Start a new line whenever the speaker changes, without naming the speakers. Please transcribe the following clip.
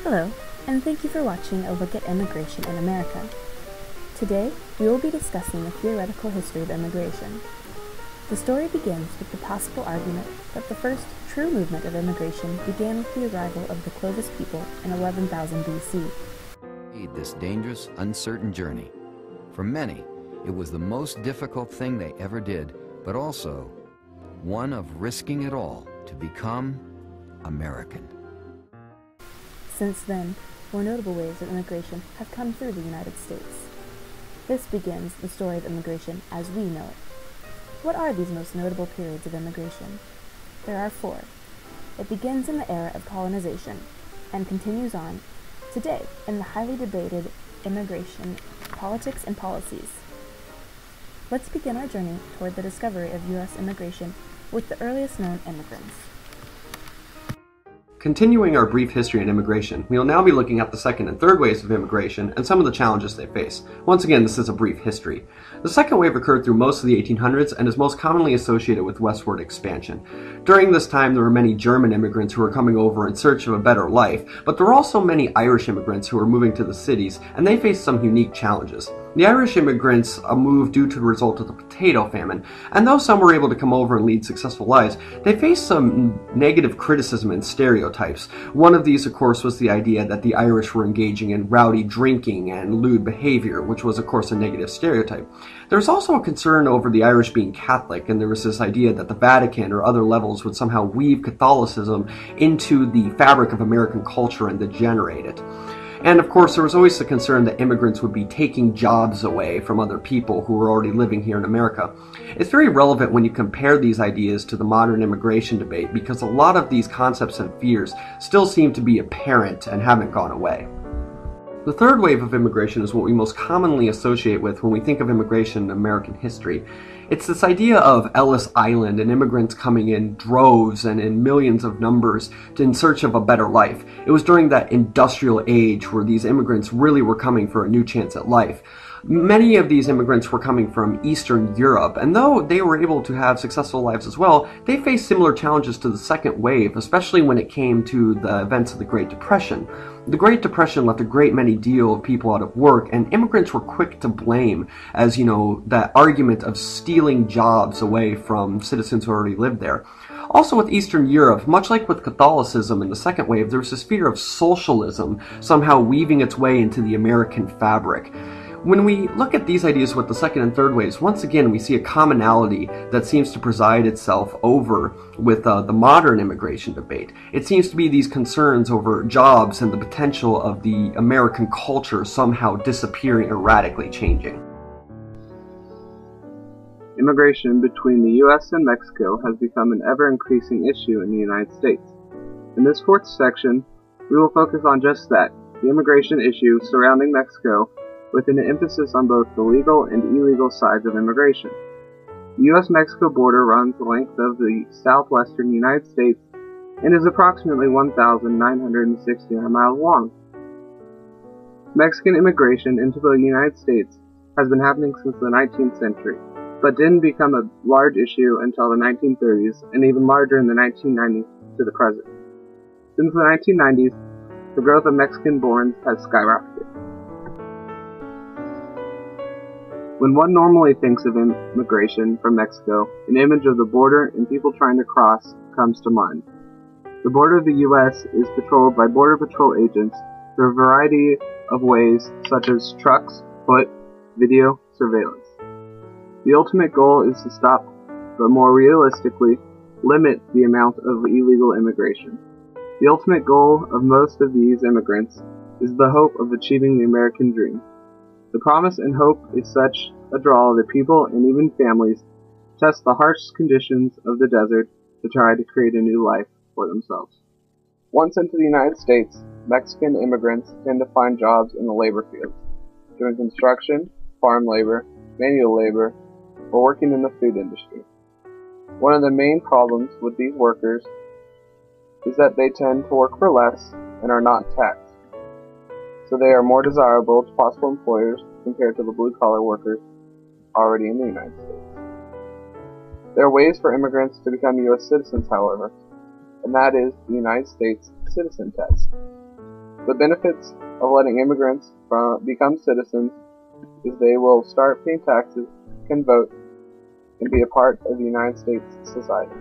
Hello, and thank you for watching a look at immigration in America. Today, we will be discussing the theoretical history of immigration. The story begins with the possible argument that the first true movement of immigration began with the arrival of the Clovis people in 11,000 BC.
This dangerous, uncertain journey. For many, it was the most difficult thing they ever did, but also one of risking it all to become American.
Since then, more notable waves of immigration have come through the United States. This begins the story of immigration as we know it. What are these most notable periods of immigration? There are four. It begins in the era of colonization and continues on today in the highly debated immigration politics and policies. Let's begin our journey toward the discovery of U.S. immigration with the earliest known immigrants.
Continuing our brief history on immigration, we will now be looking at the second and third waves of immigration and some of the challenges they face. Once again, this is a brief history. The second wave occurred through most of the 1800s and is most commonly associated with westward expansion. During this time, there were many German immigrants who were coming over in search of a better life, but there were also many Irish immigrants who were moving to the cities, and they faced some unique challenges. The Irish immigrants moved due to the result of the potato famine, and though some were able to come over and lead successful lives, they faced some negative criticism and stereotypes. One of these, of course, was the idea that the Irish were engaging in rowdy drinking and lewd behavior, which was, of course, a negative stereotype. There was also a concern over the Irish being Catholic, and there was this idea that the Vatican or other levels would somehow weave Catholicism into the fabric of American culture and degenerate it. And of course, there was always the concern that immigrants would be taking jobs away from other people who were already living here in America. It's very relevant when you compare these ideas to the modern immigration debate because a lot of these concepts and fears still seem to be apparent and haven't gone away. The third wave of immigration is what we most commonly associate with when we think of immigration in American history. It's this idea of Ellis Island and immigrants coming in droves and in millions of numbers in search of a better life. It was during that industrial age where these immigrants really were coming for a new chance at life. Many of these immigrants were coming from Eastern Europe, and though they were able to have successful lives as well, they faced similar challenges to the second wave, especially when it came to the events of the Great Depression. The Great Depression left a great many deal of people out of work, and immigrants were quick to blame as, that argument of stealing jobs away from citizens who already lived there. Also with Eastern Europe, much like with Catholicism in the second wave, there was this fear of socialism somehow weaving its way into the American fabric. When we look at these ideas with the second and third waves, once again we see a commonality that seems to preside itself over with the modern immigration debate. It seems to be these concerns over jobs and the potential of the American culture somehow disappearing or radically changing.
Immigration between the U.S. and Mexico has become an ever-increasing issue in the United States. In this fourth section, we will focus on just that, the immigration issue surrounding Mexico, with an emphasis on both the legal and illegal sides of immigration. The U.S.-Mexico border runs the length of the southwestern United States and is approximately 1,969 miles long. Mexican immigration into the United States has been happening since the 19th century, but didn't become a large issue until the 1930s and even larger in the 1990s to the present. Since the 1990s, the growth of Mexican-borns has skyrocketed. When one normally thinks of immigration from Mexico, an image of the border and people trying to cross comes to mind. The border of the U.S. is patrolled by Border Patrol agents through a variety of ways such as trucks, foot, video, surveillance. The ultimate goal is to stop, but more realistically, limit the amount of illegal immigration. The ultimate goal of most of these immigrants is the hope of achieving the American dream. The promise and hope is such a draw that people and even families test the harsh conditions of the desert to try to create a new life for themselves. Once into the United States, Mexican immigrants tend to find jobs in the labor fields, doing construction, farm labor, manual labor, or working in the food industry. One of the main problems with these workers is that they tend to work for less and are not taxed, so they are more desirable to possible employers compared to the blue-collar workers already in the United States. There are ways for immigrants to become U.S. citizens, however, and that is the United States Citizen Test. The benefits of letting immigrants become citizens is they will start paying taxes, can vote, and be a part of the United States society.